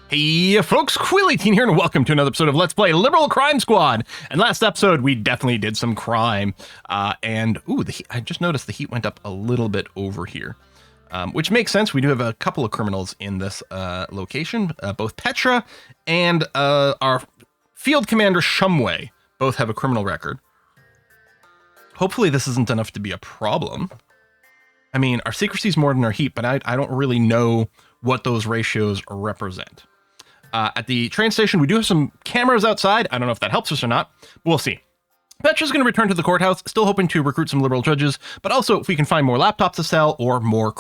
Hey folks, Quilly18 here, and welcome to another episode of Let's Play Liberal Crime Squad. And last episode, we definitely did some crime. I just noticed the heat went up a little bit over here, which makes sense. We do have a couple of criminals in this location. Both Petra and our field commander Shumway both have a criminal record. Hopefully this isn't enough to be a problem. I mean, our secrecy is more than our heat, but I don't really know what those ratios represent. At the train station, we do have some cameras outside. I don't know if that helps us or not. We'll see. Petra's going to return to the courthouse, still hoping to recruit some liberal judges, but also if we can find more laptops to sell or more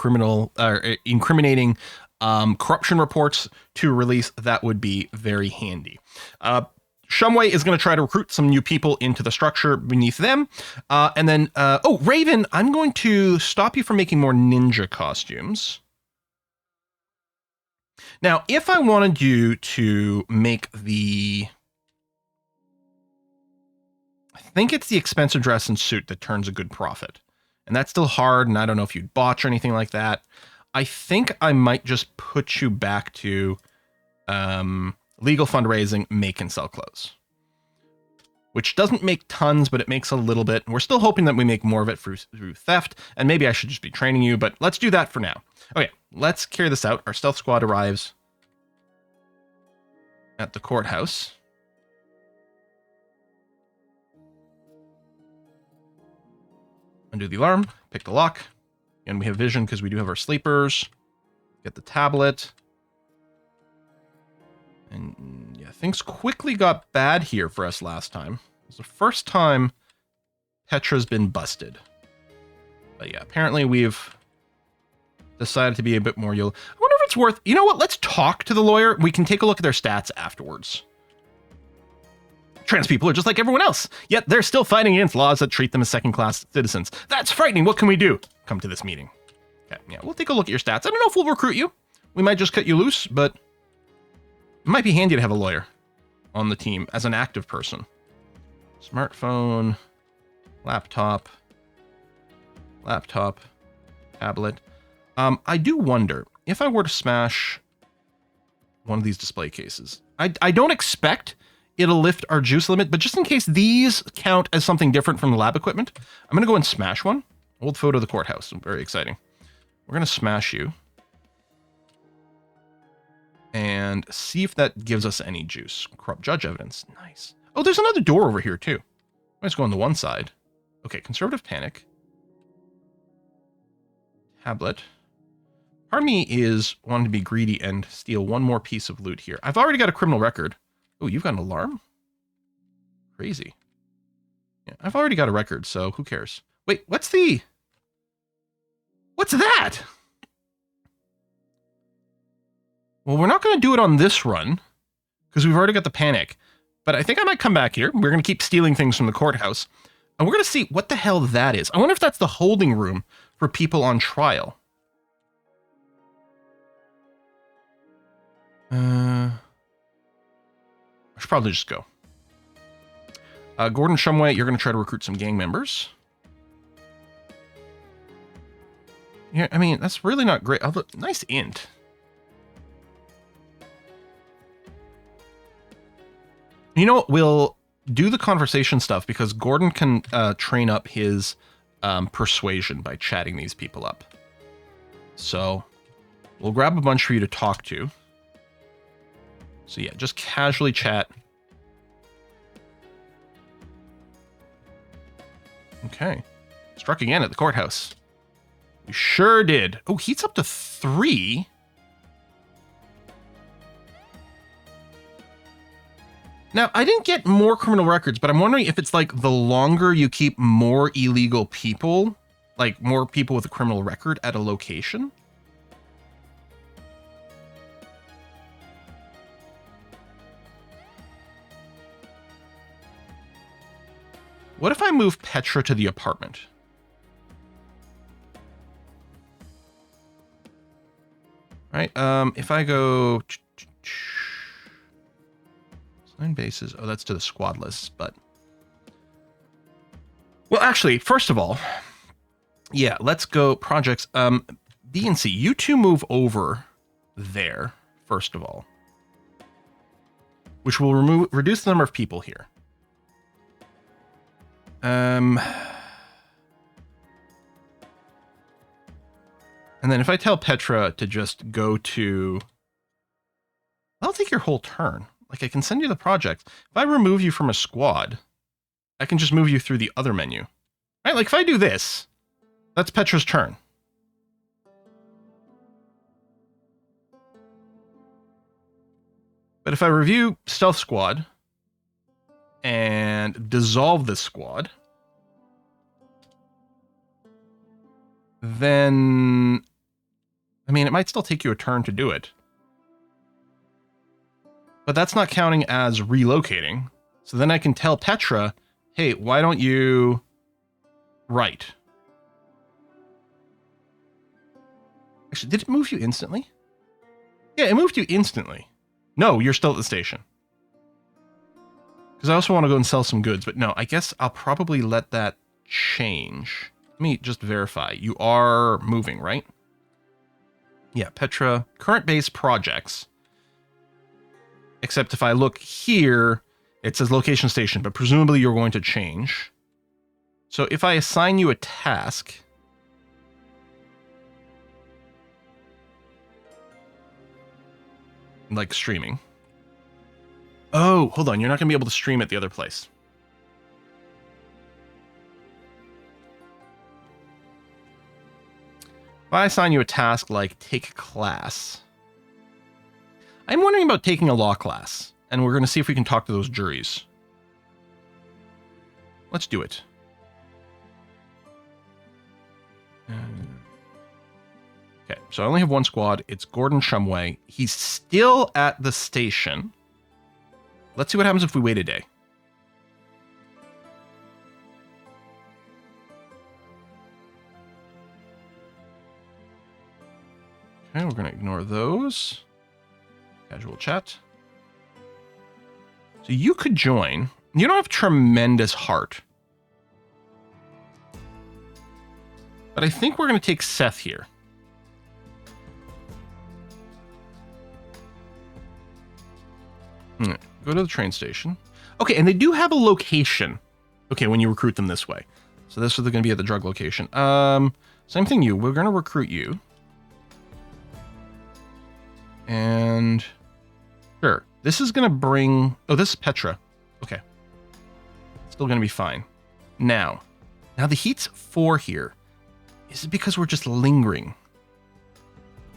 incriminating corruption reports to release, that would be very handy. Shumway is going to try to recruit some new people into the structure beneath them. Raven, I'm going to stop you from making more ninja costumes. Now, if I wanted you to make I think it's the expensive dress and suit that turns a good profit. And that's still hard, and I don't know if you'd botch or anything like that. I think I might just put you back to legal fundraising, make and sell clothes. Which doesn't make tons, but it makes a little bit. And we're still hoping that we make more of it through theft. And maybe I should just be training you, but let's do that for now. Okay, let's carry this out. Our stealth squad arrives at the courthouse. Undo the alarm, pick the lock. And we have vision because we do have our sleepers. Get the tablet. And yeah, things quickly got bad here for us last time. It was the first time Petra's been busted. But yeah, apparently we've decided to be a bit more I wonder if it's worth... You know what? Let's talk to the lawyer. We can take a look at their stats afterwards. Trans people are just like everyone else, yet they're still fighting against laws that treat them as second-class citizens. That's frightening. What can we do? Come to this meeting. Okay, yeah, we'll take a look at your stats. I don't know if we'll recruit you. We might just cut you loose, but it might be handy to have a lawyer on the team as an active person. Smartphone, laptop, tablet. I do wonder if I were to smash one of these display cases. I don't expect it'll lift our juice limit, but just in case these count as something different from the lab equipment, I'm going to go and smash one. Old photo of the courthouse. Very exciting. We're going to smash you and see if that gives us any juice. Corrupt judge evidence. Nice. Oh, there's another door over here too. Let's go on the one side. Okay, conservative panic. Tablet. Part of me is wanting to be greedy and steal one more piece of loot here. I've already got a criminal record. Oh, you've got an alarm? Crazy. Yeah, I've already got a record, so who cares? Wait, what's that? Well, we're not going to do it on this run because we've already got the panic. But I think I might come back here. We're going to keep stealing things from the courthouse. And we're going to see what the hell that is. I wonder if that's the holding room for people on trial. I should probably just go. Gordon Shumway, you're going to try to recruit some gang members. Yeah, I mean, that's really not great. Although, nice int. You know what? We'll do the conversation stuff because Gordon can train up his persuasion by chatting these people up. So we'll grab a bunch for you to talk to. So yeah, just casually chat. Okay. Struck again at the courthouse. We sure did. Oh, heat's up to 3. Now, I didn't get more criminal records, but I'm wondering if it's like the longer you keep more illegal people, like more people with a criminal record at a location. What if I move Petra to the apartment? Right, if I go... Sign bases. Oh, that's to the squad list, but... Well, actually, first of all, yeah, let's go projects. B and C, you two move over there, first of all. which will reduce the number of people here. And then if I tell Petra to just go to... I'll take your whole turn. Like, I can send you the project. If I remove you from a squad, I can just move you through the other menu. Right? Like, if I do this, that's Petra's turn. But if I review Stealth Squad and dissolve this squad, then... I mean, it might still take you a turn to do it. But that's not counting as relocating. So then I can tell Petra, hey, why don't you write? Actually, did it move you instantly? Yeah, it moved you instantly. No, you're still at the station. Because I also want to go and sell some goods. But no, I guess I'll probably let that change. Let me just verify. You are moving, right? Yeah, Petra, current base projects. Except if I look here, it says location station, but presumably you're going to change. So if I assign you a task, like streaming. Oh, hold on. You're not going to be able to stream at the other place. If I assign you a task like take a class, I'm wondering about taking a law class, and we're going to see if we can talk to those juries. Let's do it. Okay, so I only have one squad. It's Gordon Shumway. He's still at the station. Let's see what happens if we wait a day. Okay, we're going to ignore those. Casual chat. So you could join. You don't have tremendous heart. But I think we're going to take Seth here. Go to the train station. Okay, and they do have a location. Okay, when you recruit them this way. So this is going to be at the drug location. Same thing you. We're going to recruit you. And... Sure. This is going to bring... Oh, this is Petra. Okay. Still going to be fine. Now the heat's 4 here. Is it because we're just lingering?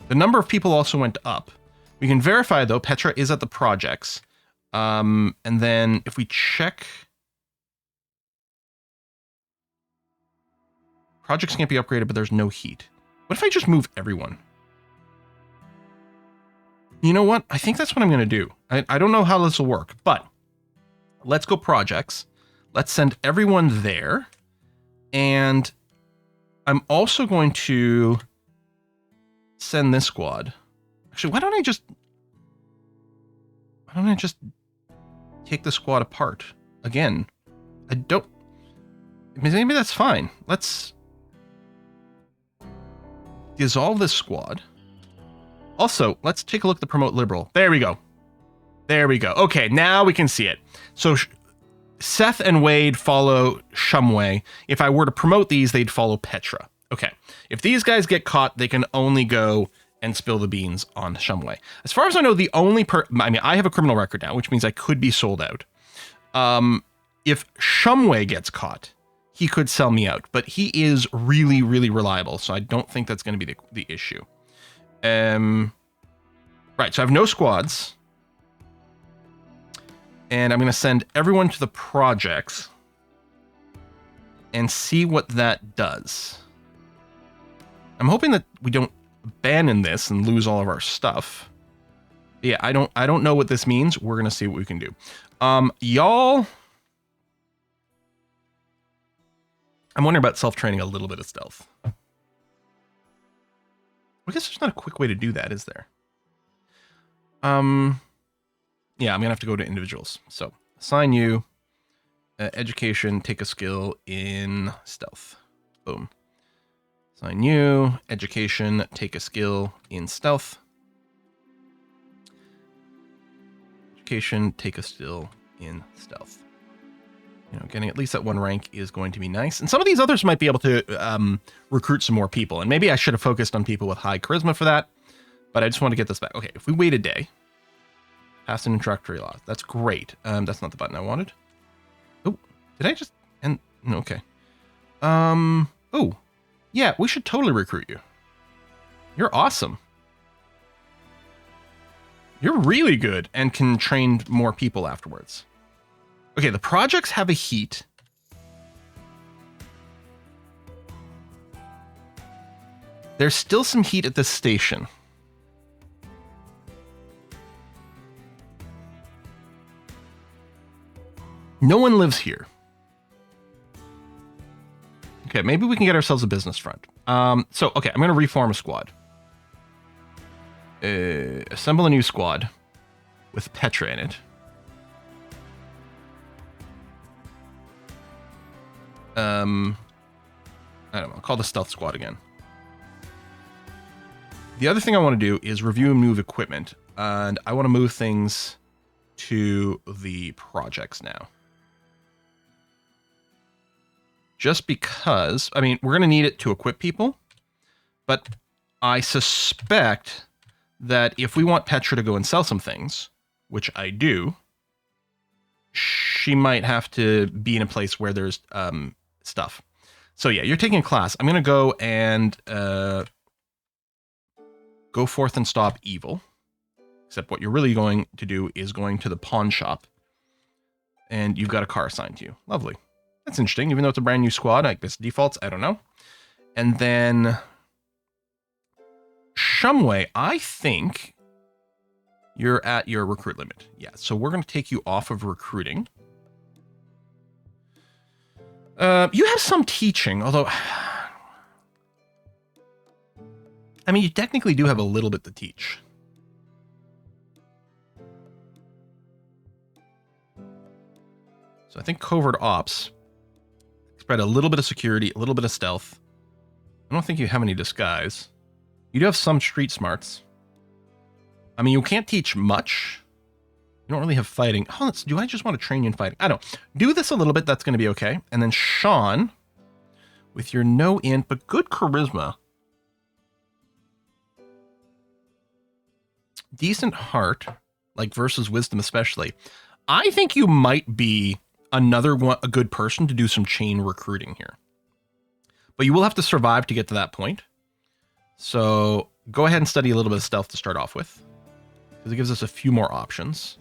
The number of people also went up. We can verify, though, Petra is at the projects. And then if we check... Projects can't be upgraded, but there's no heat. What if I just move everyone? You know what? I think that's what I'm going to do. I don't know how this will work, but let's go projects. Let's send everyone there. And I'm also going to send this squad. Actually, why don't I just take the squad apart again? Maybe that's fine. Let's dissolve this squad. Also, let's take a look at the promote liberal. There we go. There we go. Okay, now we can see it. So Seth and Wade follow Shumway. If I were to promote these, they'd follow Petra. Okay. If these guys get caught, they can only go and spill the beans on Shumway. As far as I know, the only I have a criminal record now, which means I could be sold out. If Shumway gets caught, he could sell me out, but he is really, really reliable, so I don't think that's going to be the issue. Right, so I have no squads. And I'm going to send everyone to the projects and see what that does. I'm hoping that we don't abandon this and lose all of our stuff. Yeah, I don't know what this means. We're going to see what we can do. Y'all... I'm wondering about self-training a little bit of stealth. I guess there's not a quick way to do that, is there? Yeah, I'm going to have to go to individuals. So, assign you, education, take a skill in stealth. Boom. Assign you, education, take a skill in stealth. education, take a skill in stealth. You know, getting at least that 1 rank is going to be nice. And some of these others might be able to recruit some more people. And maybe I should have focused on people with high charisma for that. But I just want to get this back. Okay, if we wait a day, pass an introductory law. That's great. That's not the button I wanted. Oh, did I just end? No, okay. Oh, yeah, we should totally recruit you. You're awesome. You're really good and can train more people afterwards. Okay, the projects have a heat. There's still some heat at this station. No one lives here. Okay, maybe we can get ourselves a business front. Okay, I'm going to reform a squad. Assemble a new squad with Petra in it. I don't know. I'll call the stealth squad again. The other thing I want to do is review and move equipment, and I want to move things to the projects now. Just because, I mean, we're going to need it to equip people, but I suspect that if we want Petra to go and sell some things, which I do, she might have to be in a place where there's stuff. So yeah, you're taking a class. I'm going to go and go forth and stop evil. Except what you're really going to do is going to the pawn shop. And you've got a car assigned to you. Lovely. That's interesting. Even though it's a brand new squad, I guess defaults, I don't know. And then Shumway, I think you're at your recruit limit. Yeah, so we're going to take you off of recruiting. You have some teaching, although I mean, you technically do have a little bit to teach. So I think covert ops spread a little bit of security, a little bit of stealth. I don't think you have any disguise. You do have some street smarts. I mean, you can't teach much. You don't really have fighting. Oh, do I just want to train you in fighting? I don't. Do this a little bit. That's going to be okay. And then Sean, with your no int, but good charisma. Decent heart, like versus wisdom especially. I think you might be another one, a good person to do some chain recruiting here. But you will have to survive to get to that point. So go ahead and study a little bit of stealth to start off with, because it gives us a few more options.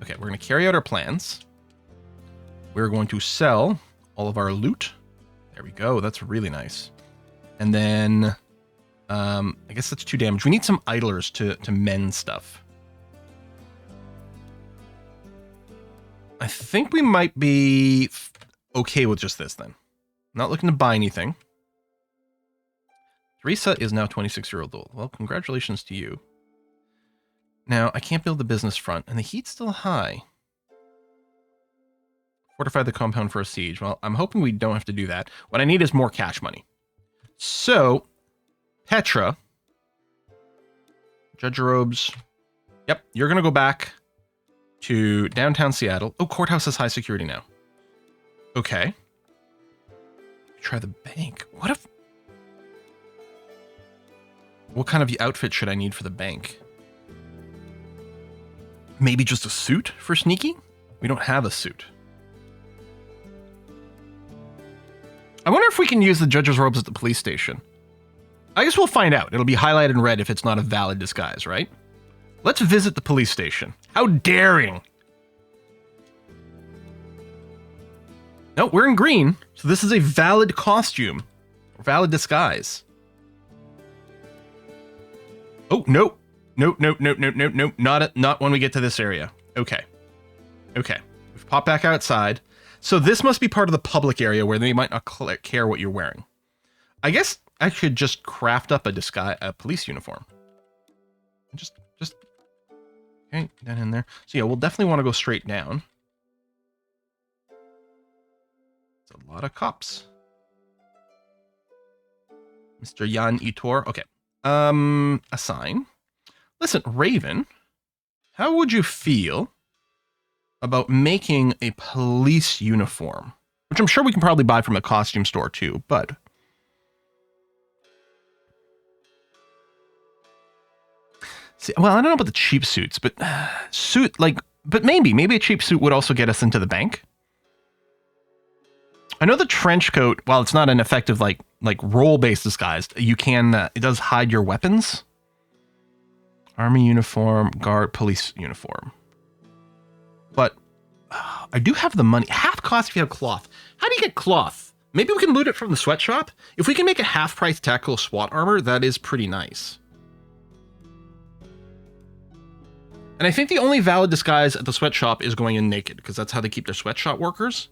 Okay, we're going to carry out our plans. We're going to sell all of our loot. There we go. That's really nice. And then I guess that's 2 damage. We need some idlers to mend stuff. I think we might be okay with just this then. I'm not looking to buy anything. Teresa is now 26-year-old old. Well, congratulations to you. Now, I can't build the business front, and the heat's still high. Fortify the compound for a siege. Well, I'm hoping we don't have to do that. What I need is more cash money. So, Petra. Judge robes. Yep, you're going to go back to downtown Seattle. Oh, courthouse has high security now. Okay. Try the bank. What kind of outfit should I need for the bank? Maybe just a suit for sneaky? We don't have a suit. I wonder if we can use the judge's robes at the police station. I guess we'll find out. It'll be highlighted in red if it's not a valid disguise, right? Let's visit the police station. How daring! No, we're in green, so this is a valid costume. Valid disguise. Oh, no. Nope. Not when we get to this area. Okay. We've popped back outside. So this must be part of the public area where they might not care what you're wearing. I guess I could just craft up a police uniform. Just okay, down in there. So yeah, we'll definitely want to go straight down. It's a lot of cops. Mr. Jan Itor. Okay. Assign. Listen, Raven, how would you feel about making a police uniform, which I'm sure we can probably buy from a costume store too, but see, well, I don't know about the cheap suits, but but maybe a cheap suit would also get us into the bank. I know the trench coat, while it's not an effective like role-based disguise, you can it does hide your weapons. Army uniform, guard, police uniform. But I do have the money. Half cost if you have cloth. How do you get cloth? Maybe we can loot it from the sweatshop. If we can make a half-price tactical SWAT armor, that is pretty nice. And I think the only valid disguise at the sweatshop is going in naked, because that's how they keep their sweatshop workers.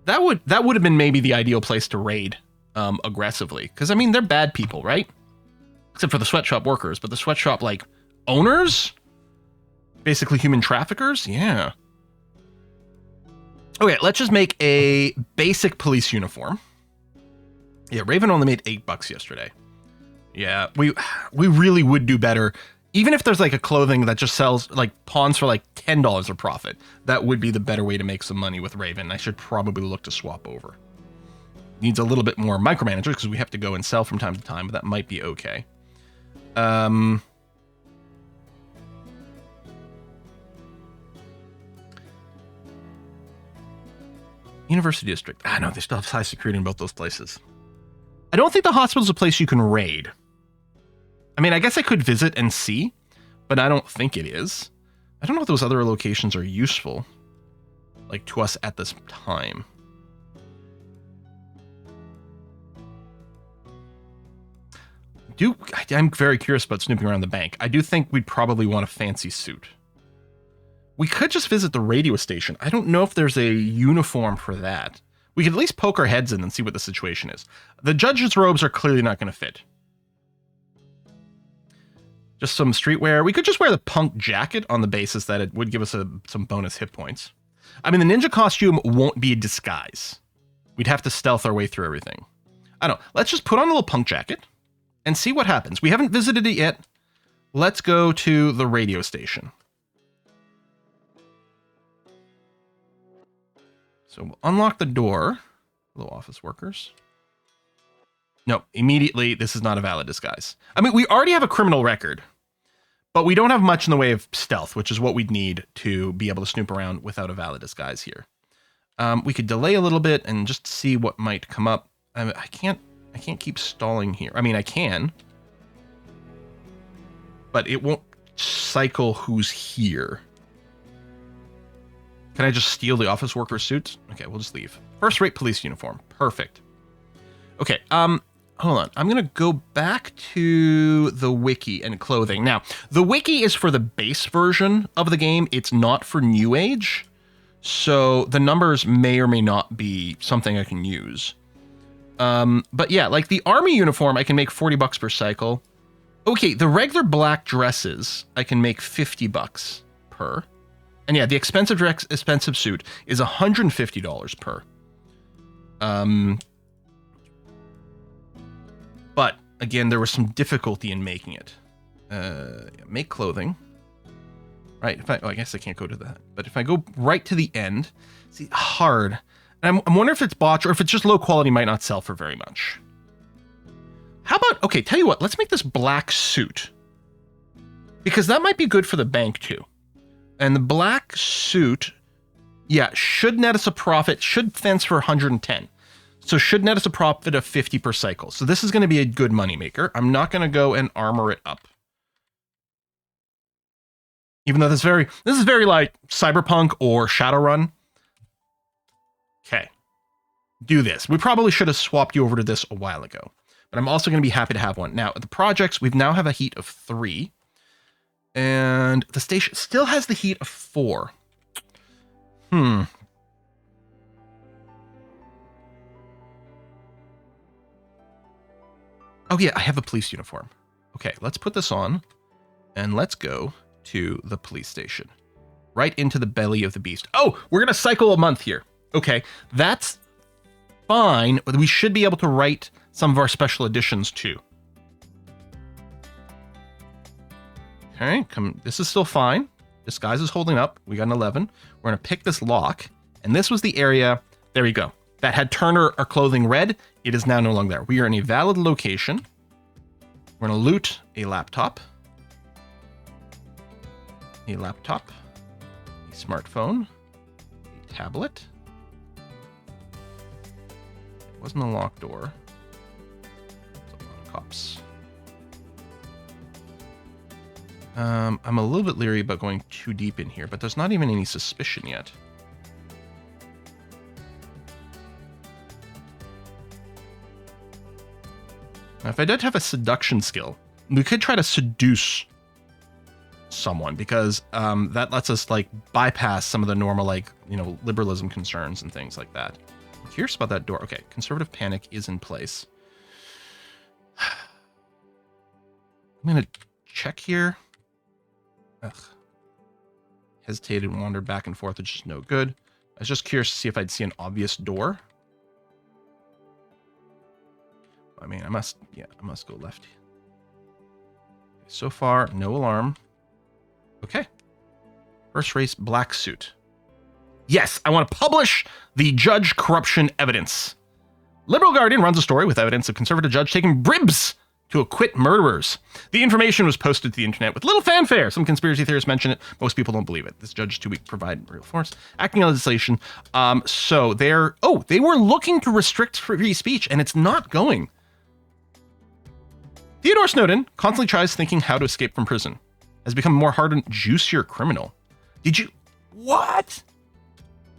That would have been maybe the ideal place to raid aggressively, because I mean they're bad people, right? Except for the sweatshop workers, but the sweatshop like owners, basically human traffickers, yeah. Okay, let's just make a basic police uniform. Yeah, Raven only made $8 yesterday. Yeah, we really would do better. Even if there's like a clothing that just sells like pawns for like $10 of profit, that would be the better way to make some money with Raven. I should probably look to swap over. Needs a little bit more micromanager because we have to go and sell from time to time, but that might be okay. University District. Ah, no, they still have high security in both those places. I don't think the hospital's a place you can raid. I mean, I guess I could visit and see, but I don't think it is. I don't know if those other locations are useful, like, to us at this time. I'm very curious about snooping around the bank. I do think we'd probably want a fancy suit. We could just visit the radio station. I don't know if there's a uniform for that. We could at least poke our heads in and see what the situation is. The judge's robes are clearly not going to fit. Just some streetwear. We could just wear the punk jacket on the basis that it would give us some bonus hit points. I mean, the ninja costume won't be a disguise. We'd have to stealth our way through everything. I don't know. Let's just put on a little punk jacket and see what happens. We haven't visited it yet. Let's go to the radio station. So we'll unlock the door. Hello, office workers. No, immediately, this is not a valid disguise. I mean, we already have a criminal record, but we don't have much in the way of stealth, which is what we'd need to be able to snoop around without a valid disguise here. We could delay a little bit and just see what might come up. I can't keep stalling here. I mean, I can, but it won't cycle who's here. Can I just steal the office worker suits? Okay, we'll just leave. First-rate police uniform. Perfect. Okay, hold on. I'm going to go back to the wiki and clothing. Now, the wiki is for the base version of the game. It's not for New Age. So the numbers may or may not be something I can use. But yeah, like the army uniform, I can make $40 per cycle. Okay, the regular black dresses, I can make $50 per. And yeah, the expensive suit is $150 per. But again, there was some difficulty in making it. Make clothing. Right, I guess I can't go to that. But if I go right to the end, see, hard. And I'm wondering if it's botched or if it's just low quality, might not sell for very much. How about, okay, tell you what, let's make this black suit. Because that might be good for the bank too. And the black suit, yeah, should net us a profit, should fence for 110. So should net us a profit of 50 per cycle. So this is going to be a good moneymaker. I'm not going to go and armor it up. Even though this is very like Cyberpunk or Shadowrun. Okay. Do this. We probably should have swapped you over to this a while ago. But I'm also going to be happy to have one. Now, the projects, we now have a heat of 3. And the station still has the heat of 4. Oh yeah, I have a police uniform. Okay, let's put this on. And let's go to the police station. Right into the belly of the beast. Oh, we're going to cycle a month here. Okay, that's fine. But we should be able to write some of our special editions too. Okay, this is still fine. Disguise is holding up. We got an 11. We're going to pick this lock. And this was the area, there we go, that had Turner or clothing red. It is now no longer there. We are in a valid location. We're going to loot a laptop. A smartphone, a tablet. It wasn't a locked door. There's a lot of cops. I'm a little bit leery about going too deep in here, but there's not even any suspicion yet. Now, if I did have a seduction skill, we could try to seduce someone, because that lets us like bypass some of the normal, like, you know, liberalism concerns and things like that. I'm curious about that door. Okay, conservative panic is in place. I'm gonna check here. Ugh. Hesitated and wandered back and forth, which is no good. I was just curious to see if I'd see an obvious door. I mean, I must go left. So far, no alarm. Okay. First race black suit. Yes, I want to publish the judge corruption evidence. Liberal Guardian runs a story with evidence of conservative judge taking bribs to acquit murderers. The information was posted to the internet with little fanfare. Some conspiracy theorists mention it. Most people don't believe it. This judge is too weak to provide real force. Acting on legislation. So they were looking to restrict free speech, and it's not going. Theodore Snowden constantly tries thinking how to escape from prison. Has become a more hardened, juicier criminal. What?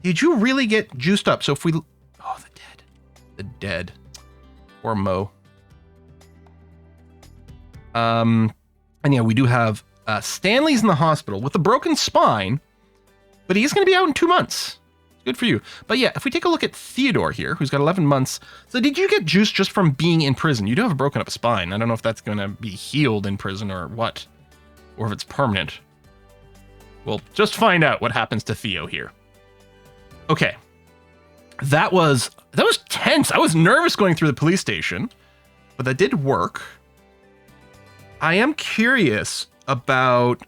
Did you really get juiced up? So if we, the dead, or Mo. And yeah, we do have Stanley's in the hospital with a broken spine, but he's going to be out in 2 months. Good for you. But yeah, if we take a look at Theodore here, who's got 11 months. So did you get juiced just from being in prison? You do have a broken up spine. I don't know if that's going to be healed in prison or what, or if it's permanent. We'll just find out what happens to Theo here. Okay. That was tense. I was nervous going through the police station, but that did work. I am curious about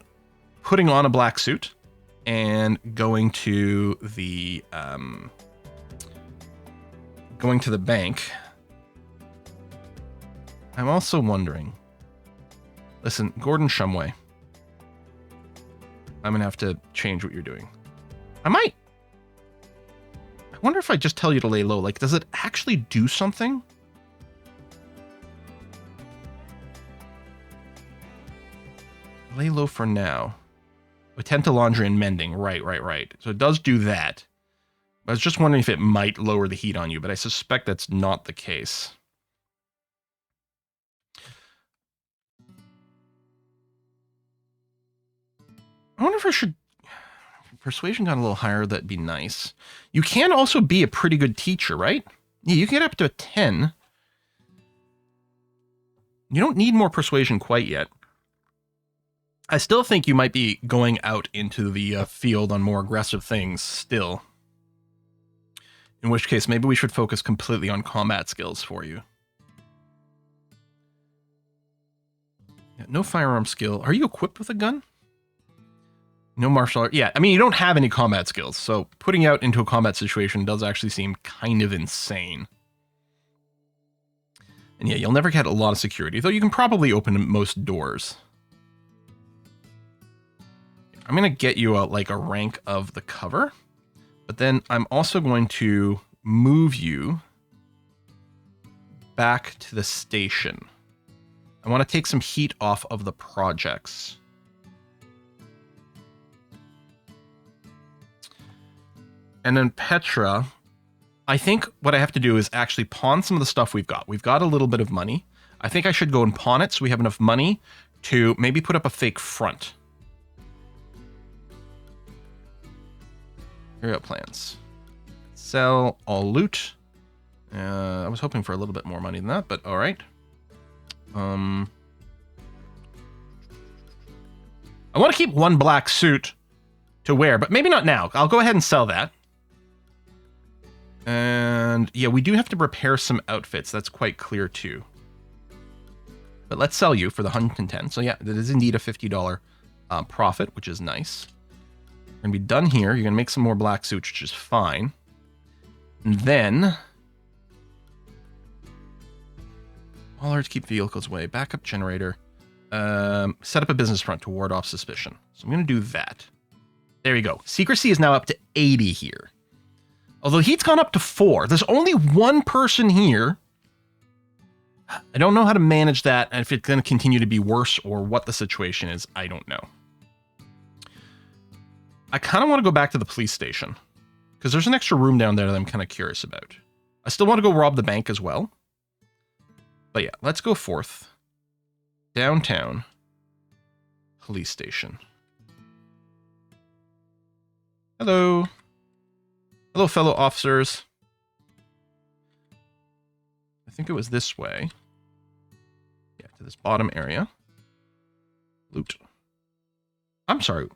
putting on a black suit and going to the bank. I'm also wondering. Listen, Gordon Shumway. I'm gonna have to change what you're doing. I wonder if I just tell you to lay low. Like, does it actually do something? Lay low for now. Attend to laundry and mending. Right. So it does do that. I was just wondering if it might lower the heat on you, but I suspect that's not the case. I wonder if I should... Persuasion got a little higher. That'd be nice. You can also be a pretty good teacher, right? Yeah, you can get up to a 10. You don't need more persuasion quite yet. I still think you might be going out into the field on more aggressive things still. In which case, maybe we should focus completely on combat skills for you. Yeah, no firearm skill. Are you equipped with a gun? No martial art. Yeah, I mean, you don't have any combat skills, so putting you out into a combat situation does actually seem kind of insane. And yeah, you'll never get a lot of security, though you can probably open most doors. I'm going to get you a rank of the cover, but then I'm also going to move you back to the station. I want to take some heat off of the projects. And then Petra, I think what I have to do is actually pawn some of the stuff we've got. We've got a little bit of money. I think I should go and pawn it so we have enough money to maybe put up a fake front. Here we go, plans. Sell all loot. I was hoping for a little bit more money than that, but all right. I want to keep one black suit to wear, but maybe not now. I'll go ahead and sell that. And yeah, we do have to repair some outfits. That's quite clear too. But let's sell you for the 110. So yeah, that is indeed a $50 profit, which is nice. We're going to be done here. You're going to make some more black suits, which is fine. And then... all to keep vehicles away. Backup generator. Set up a business front to ward off suspicion. So I'm going to do that. There you go. Secrecy is now up to 80 here. Although heat's gone up to 4. There's only one person here. I don't know how to manage that, and if it's going to continue to be worse or what the situation is, I don't know. I kind of want to go back to the police station, because there's an extra room down there that I'm kind of curious about. I still want to go rob the bank as well. But yeah, let's go forth. Downtown. Police station. Hello. Hello, fellow officers. I think it was this way. Yeah, to this bottom area. Loot. I'm sorry.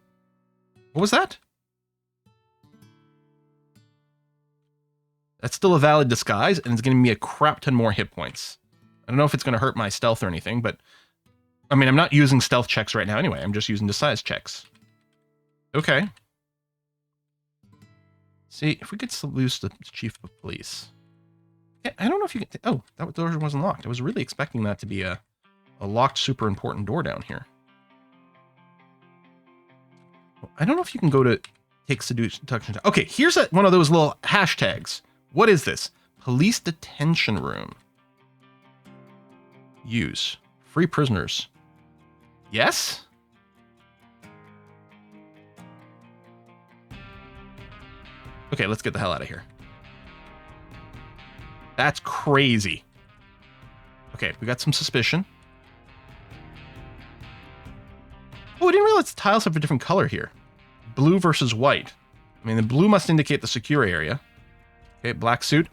What was that? That's still a valid disguise, and it's giving me a crap ton more hit points. I don't know if it's going to hurt my stealth or anything, but... I mean, I'm not using stealth checks right now anyway. I'm just using disguise checks. Okay. See, if we could seduce the chief of police. Yeah, I don't know if you can... oh, that door wasn't locked. I was really expecting that to be a locked, super important door down here. I don't know if you can go to take seduction. Okay, here's one of those little hashtags. What is this? Police detention room. Use. Free prisoners. Yes? Okay, let's get the hell out of here. That's crazy. Okay, we got some suspicion. Oh, I didn't realize the tiles have a different color here. Blue versus white. I mean, the blue must indicate the secure area. Okay, black suit.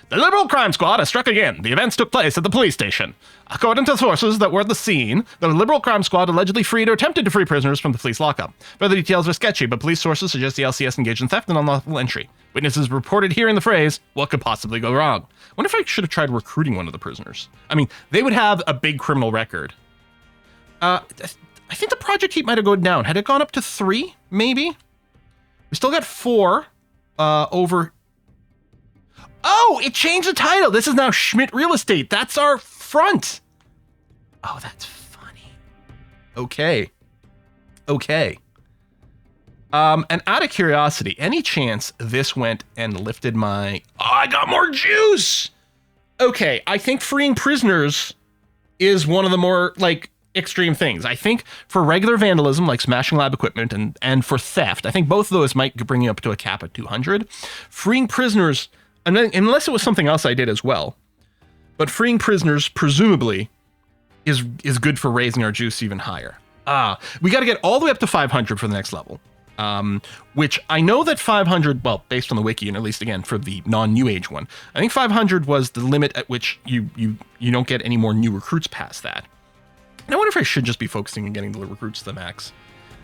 The Liberal Crime Squad has struck again. The events took place at the police station. According to sources that were at the scene, the Liberal Crime Squad allegedly freed or attempted to free prisoners from the police lockup. Further details are sketchy, but police sources suggest the LCS engaged in theft and unlawful entry. Witnesses reported hearing the phrase, "What could possibly go wrong?" I wonder if I should have tried recruiting one of the prisoners. I mean, they would have a big criminal record. I think the project heat might have gone down. Had it gone up to 3, maybe? We still got 4 over... oh, it changed the title. This is now Schmidt Real Estate. That's our front. Oh, that's funny. Okay. Okay. And out of curiosity, any chance this went and lifted my... oh, I got more juice. Okay, I think freeing prisoners is one of the more, like, extreme things. I think for regular vandalism, like smashing lab equipment, and for theft, I think both of those might bring you up to a cap of 200. Freeing prisoners... unless it was something else I did as well. But freeing prisoners, presumably, is good for raising our juice even higher. We got to get all the way up to 500 for the next level. Which I know that 500, well, based on the wiki, and at least, again, for the non-New Age one, I think 500 was the limit at which you don't get any more new recruits past that. And I wonder if I should just be focusing on getting the recruits to the max.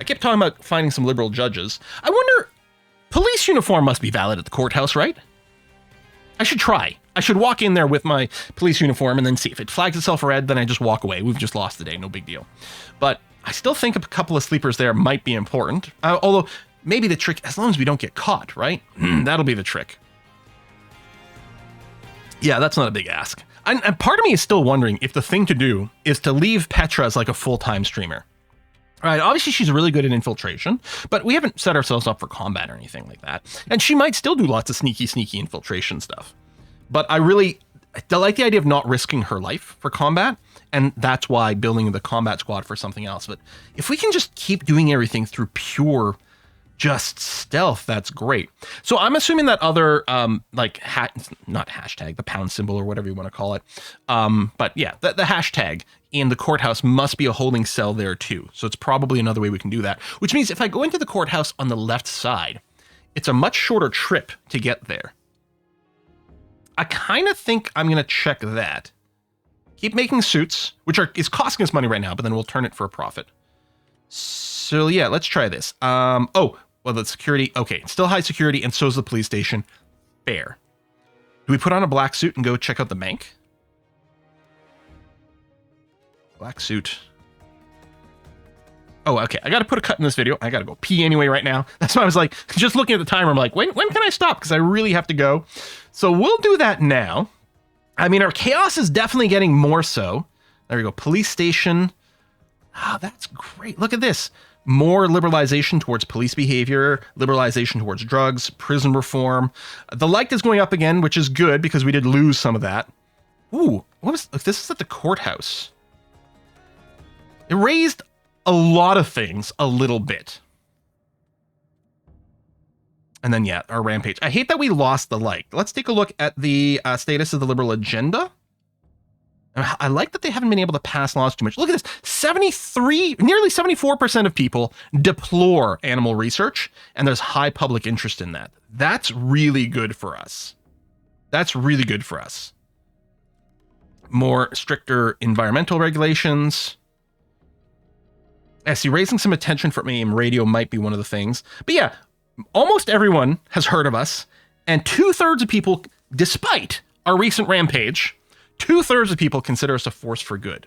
I kept talking about finding some liberal judges. I wonder, police uniform must be valid at the courthouse, right? I should try. I should walk in there with my police uniform and then see. If it flags itself red, then I just walk away. We've just lost the day. No big deal. But I still think a couple of sleepers there might be important. Although, maybe the trick, as long as we don't get caught, right? That'll be the trick. Yeah, that's not a big ask. And part of me is still wondering if the thing to do is to leave Petra as like a full-time streamer. All right, obviously she's really good at infiltration, but we haven't set ourselves up for combat or anything like that. And she might still do lots of sneaky infiltration stuff. But I like the idea of not risking her life for combat, and that's why building the combat squad for something else. But if we can just keep doing everything through pure just stealth, that's great. So I'm assuming that other, not hashtag, the pound symbol or whatever you want to call it. But yeah, the hashtag in the courthouse must be a holding cell there too. So it's probably another way we can do that, which means if I go into the courthouse on the left side, it's a much shorter trip to get there. I kind of think I'm going to check that. Keep making suits, which is costing us money right now, but then we'll turn it for a profit. So yeah, let's try this. Well, the security, okay, still high security, and so is the police station. Fair. Do we put on a black suit and go check out the bank? Black suit. Oh, okay. I got to put a cut in this video. I got to go pee anyway right now. That's why I was like, just looking at the timer, I'm like, when can I stop? Because I really have to go. So we'll do that now. I mean, our chaos is definitely getting more so. There we go. Police station. Ah, that's great. Look at this. More liberalization towards police behavior, liberalization towards drugs, prison reform. The liked is going up again, which is good because we did lose some of that. Ooh, this is at the courthouse. It raised a lot of things a little bit. And then, yeah, our rampage. I hate that we lost the like. Let's take a look at the status of the liberal agenda. I like that they haven't been able to pass laws too much. Look at this. 73, nearly 74% of people deplore animal research, and there's high public interest in that. That's really good for us. That's really good for us. More stricter environmental regulations. I see raising some attention from AM radio might be one of the things. But yeah, almost everyone has heard of us, and 2/3 of people, despite our recent rampage, 2/3 of people consider us a force for good.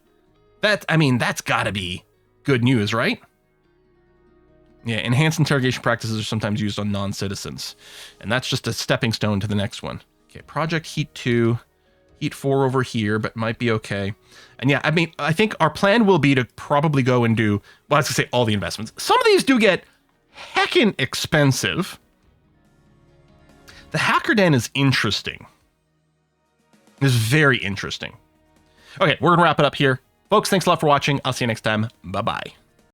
That's gotta be good news, right? Yeah, enhanced interrogation practices are sometimes used on non-citizens. And that's just a stepping stone to the next one. Okay, Project Heat 2, Heat 4 over here, but might be okay. And yeah, I think our plan will be to probably go and do, well, I was gonna say all the investments. Some of these do get heckin' expensive. The Hacker Den is interesting. It's very interesting. Okay, we're going to wrap it up here. Folks, thanks a lot for watching. I'll see you next time. Bye-bye.